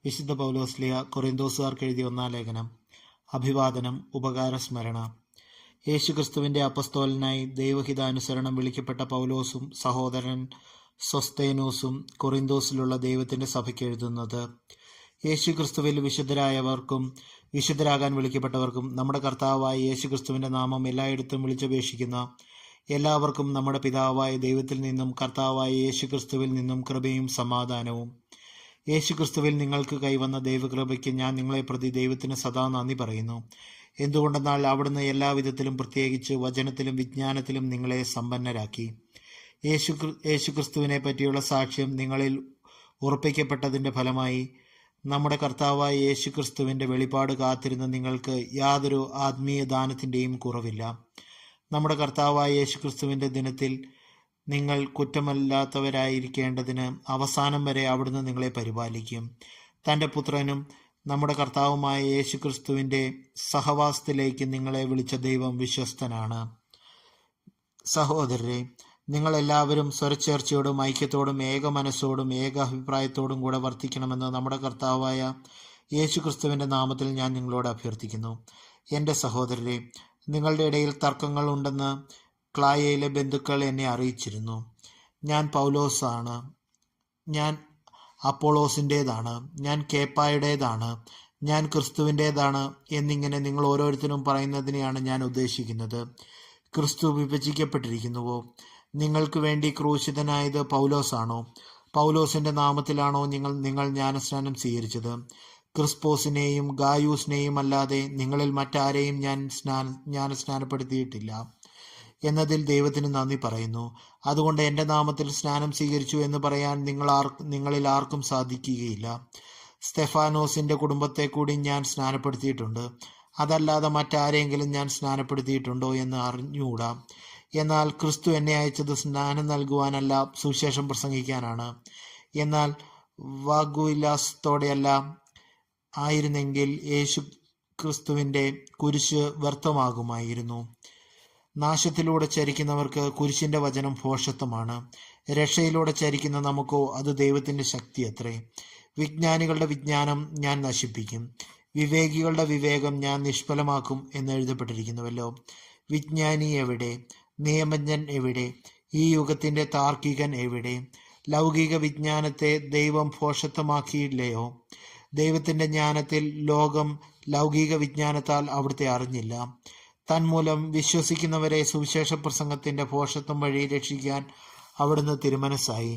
വിശുദ്ധ പൗലോസ്ലിയ കൊറിന്തോസുകാർക്ക് എഴുതിയ 1-ാം ലേഖനം. അഭിവാദനം. ഉപകാരസ്മരണ. യേശുക്രിസ്തുവിന്റെ അപ്പസ്തോലനായി ദൈവഹിതാനുസരണം വിളിക്കപ്പെട്ട പൗലോസും സഹോദരൻ സൊസ്തേനോസും കൊറിന്തോസിലുള്ള ദൈവത്തിന്റെ സഭയ്ക്ക് എഴുതുന്നത്. യേശുക്രിസ്തുവിൽ വിശുദ്ധരായവർക്കും വിശുദ്ധരാകാൻ വിളിക്കപ്പെട്ടവർക്കും നമ്മുടെ കർത്താവായ യേശുക്രിസ്തുവിന്റെ നാമം എല്ലായിടത്തും വിളിച്ചപേക്ഷിക്കുന്ന എല്ലാവർക്കും നമ്മുടെ പിതാവായ ദൈവത്തിൽ നിന്നും കർത്താവായ യേശുക്രിസ്തുവിൽ നിന്നും കൃപയും സമാധാനവും. യേശുക്രിസ്തുവിൽ നിങ്ങൾക്ക് കൈവന്ന ദൈവകൃപയ്ക്ക് ഞാൻ നിങ്ങളെ പ്രതി ദൈവത്തിന് സദാ നന്ദി പറയുന്നു. എന്തുകൊണ്ടെന്നാൽ അവിടുന്ന് എല്ലാവിധത്തിലും പ്രത്യേകിച്ച് വചനത്തിലും വിജ്ഞാനത്തിലും നിങ്ങളെ സമ്പന്നരാക്കി. യേശുക്രിസ്തുവിനെ പറ്റിയുള്ള സാക്ഷ്യം നിങ്ങളിൽ ഉറപ്പിക്കപ്പെട്ടതിൻ്റെ ഫലമായി നമ്മുടെ കർത്താവായ യേശുക്രിസ്തുവിൻ്റെ വെളിപ്പാട് കാത്തിരുന്ന നിങ്ങൾക്ക് യാതൊരു ആത്മീയ ദാനത്തിൻ്റെയും കുറവില്ല. നമ്മുടെ കർത്താവായ യേശുക്രിസ്തുവിൻ്റെ ദിനത്തിൽ നിങ്ങൾ കുറ്റമല്ലാത്തവരായിരിക്കേണ്ടതിന് അവസാനം വരെ അവിടുന്ന് നിങ്ങളെ പരിപാലിക്കും. തൻ്റെ പുത്രനും നമ്മുടെ കർത്താവുമായ യേശുക്രിസ്തുവിൻ്റെ സഹവാസത്തിലേക്ക് നിങ്ങളെ വിളിച്ച ദൈവം വിശ്വസ്തനാണ്. സഹോദരരെ, നിങ്ങളെല്ലാവരും സ്വരച്ചേർച്ചയോടും ഐക്യത്തോടും ഏക മനസ്സോടും ഏക അഭിപ്രായത്തോടും കൂടെ വർത്തിക്കണമെന്ന് നമ്മുടെ കർത്താവായ യേശുക്രിസ്തുവിൻ്റെ നാമത്തിൽ ഞാൻ നിങ്ങളോട് അഭ്യർത്ഥിക്കുന്നു. എൻ്റെ സഹോദരരെ, നിങ്ങളുടെ ഇടയിൽ തർക്കങ്ങൾ ഉണ്ടെന്ന് ക്ലായയിലെ ബന്ധുക്കൾ എന്നെ അറിയിച്ചിരുന്നു. ഞാൻ പൗലോസാണ്, ഞാൻ അപ്പോളോസിൻ്റേതാണ്, ഞാൻ കേപ്പായുടേതാണ്, ഞാൻ ക്രിസ്തുവിൻ്റേതാണ് എന്നിങ്ങനെ നിങ്ങൾ ഓരോരുത്തരും പറയുന്നതിനെയാണ് ഞാൻ ഉദ്ദേശിക്കുന്നത്. ക്രിസ്തു വിഭജിക്കപ്പെട്ടിരിക്കുന്നുവോ? നിങ്ങൾക്ക് വേണ്ടി ക്രൂശിതനായത് പൗലോസാണോ? പൗലോസിൻ്റെ നാമത്തിലാണോ നിങ്ങൾ ജ്ഞാനസ്നാനം സ്വീകരിച്ചത്? ക്രിസ്പോസിനെയും ഗായൂസിനെയും അല്ലാതെ നിങ്ങളിൽ മറ്റാരെയും ഞാൻ ജ്ഞാനസ്നാനപ്പെടുത്തിയിട്ടില്ല എന്നതിൽ ദൈവത്തിന് നന്ദി പറയുന്നു. അതുകൊണ്ട് എൻ്റെ നാമത്തിൽ സ്നാനം സ്വീകരിച്ചു എന്ന് പറയാൻ നിങ്ങളിൽ ആർക്കും സാധിക്കുകയില്ല. സ്തെഫാനോസിൻ്റെ കുടുംബത്തെ കൂടി ഞാൻ സ്നാനപ്പെടുത്തിയിട്ടുണ്ട്. അതല്ലാതെ മറ്റാരെങ്കിലും ഞാൻ സ്നാനപ്പെടുത്തിയിട്ടുണ്ടോ എന്ന് അറിഞ്ഞുകൂടാ. എന്നാൽ ക്രിസ്തു എന്നെ അയച്ചത് സ്നാനം നൽകുവാനല്ല, സുവിശേഷം പ്രസംഗിക്കാനാണ്. എന്നാൽ വാഗ്വിലാസത്തോടെയല്ല ആയിരുന്നെങ്കിൽ യേശു ക്രിസ്തുവിൻ്റെ കുരിശ് വ്യർത്ഥമാകുമായിരുന്നു. നാശത്തിലൂടെ ചരിക്കുന്നവർക്ക് കുരിശിൻ്റെ വചനം ഭോഷത്വമാണ്. രക്ഷയിലൂടെ ചരിക്കുന്ന നമുക്കോ അത് ദൈവത്തിൻ്റെ ശക്തി അത്രേ. വിജ്ഞാനികളുടെ വിജ്ഞാനം ഞാൻ നശിപ്പിക്കും, വിവേകികളുടെ വിവേകം ഞാൻ നിഷ്ഫലമാക്കും എന്ന് എഴുതപ്പെട്ടിരിക്കുന്നുവല്ലോ. വിജ്ഞാനി എവിടെ? നിയമജ്ഞൻ എവിടെ? ഈ യുഗത്തിൻ്റെ താർക്കികൻ എവിടെ? ലൗകിക വിജ്ഞാനത്തെ ദൈവം ഭോഷത്വമാക്കിയില്ലയോ? ദൈവത്തിൻ്റെ ജ്ഞാനത്തിൽ ലോകം ലൗകിക വിജ്ഞാനത്താൽ അവിടുത്തെ അറിഞ്ഞില്ല. തന്മൂലം വിശ്വസിക്കുന്നവരെ സുവിശേഷ പ്രസംഗത്തിൻ്റെ ഭോഷത്വം വഴി രക്ഷിക്കാൻ അവിടുന്ന് തിരുമനസ്സായി.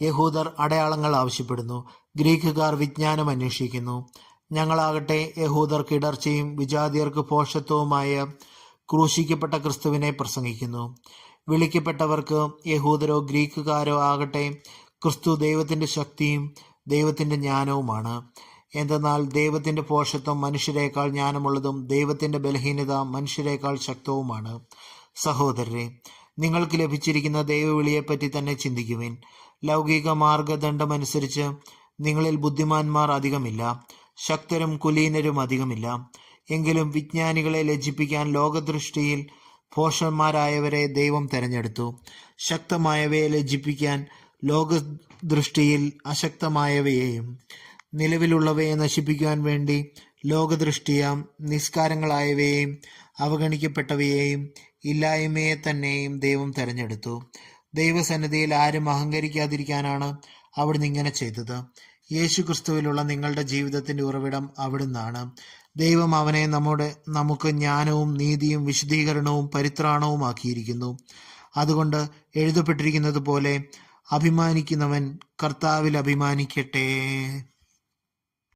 യഹൂദർ അടയാളങ്ങൾ ആവശ്യപ്പെടുന്നു, ഗ്രീക്കുകാർ വിജ്ഞാനം അന്വേഷിക്കുന്നു. ഞങ്ങളാകട്ടെ യഹൂദർക്ക് ഇടർച്ചയും വിജാതിയർക്ക് ഭോഷത്വവുമായ ക്രൂശിക്കപ്പെട്ട ക്രിസ്തുവിനെ പ്രസംഗിക്കുന്നു. വിളിക്കപ്പെട്ടവർക്ക് യഹൂദരോ ഗ്രീക്കുകാരോ ആകട്ടെ ക്രിസ്തു ദൈവത്തിൻ്റെ ശക്തിയും ദൈവത്തിൻ്റെ ജ്ഞാനവുമാണ്. എന്തെന്നാൽ ദൈവത്തിൻ്റെ ഭോഷത്വം മനുഷ്യരെക്കാൾ ജ്ഞാനമുള്ളതും ദൈവത്തിൻ്റെ ബലഹീനത മനുഷ്യരെക്കാൾ ശക്തവുമാണ്. സഹോദരരെ, നിങ്ങൾക്ക് ലഭിച്ചിരിക്കുന്ന ദൈവവിളിയെപ്പറ്റി തന്നെ ചിന്തിക്കുവിൻ. ലൗകിക മാർഗദണ്ഡമനുസരിച്ച് നിങ്ങളിൽ ബുദ്ധിമാന്മാർ അധികമില്ല, ശക്തരും കുലീനരും അധികമില്ല. എങ്കിലും വിജ്ഞാനികളെ ലജ്ജിപ്പിക്കാൻ ലോകദൃഷ്ടിയിൽ ഭോഷന്മാരായവരെ ദൈവം തെരഞ്ഞെടുത്തു. ശക്തമായവയെ ലജ്ജിപ്പിക്കാൻ ലോകദൃഷ്ടിയിൽ അശക്തമായവയെയും നിലവിലുള്ളവയെ നശിപ്പിക്കുവാൻ വേണ്ടി ലോകദൃഷ്ടിയ നിസ്കാരങ്ങളായവയെയും അവഗണിക്കപ്പെട്ടവയെയും ഇല്ലായ്മയെ തന്നെയും ദൈവം തെരഞ്ഞെടുത്തു. ദൈവസന്നിധിയിൽ ആരും അഹങ്കരിക്കാതിരിക്കാനാണ് അവിടുന്ന് ഇങ്ങനെ ചെയ്തത്. യേശു ക്രിസ്തുവിലുള്ള നിങ്ങളുടെ ജീവിതത്തിൻ്റെ ഉറവിടം അവിടുന്നാണ്. ദൈവം അവനെ നമുക്ക് ജ്ഞാനവും നീതിയും വിശുദ്ധീകരണവും പരിത്രാണവുമാക്കിയിരിക്കുന്നു. അതുകൊണ്ട് എഴുതപ്പെട്ടിരിക്കുന്നത് പോലെ അഭിമാനിക്കുന്നവൻ കർത്താവിൽ അഭിമാനിക്കട്ടെ.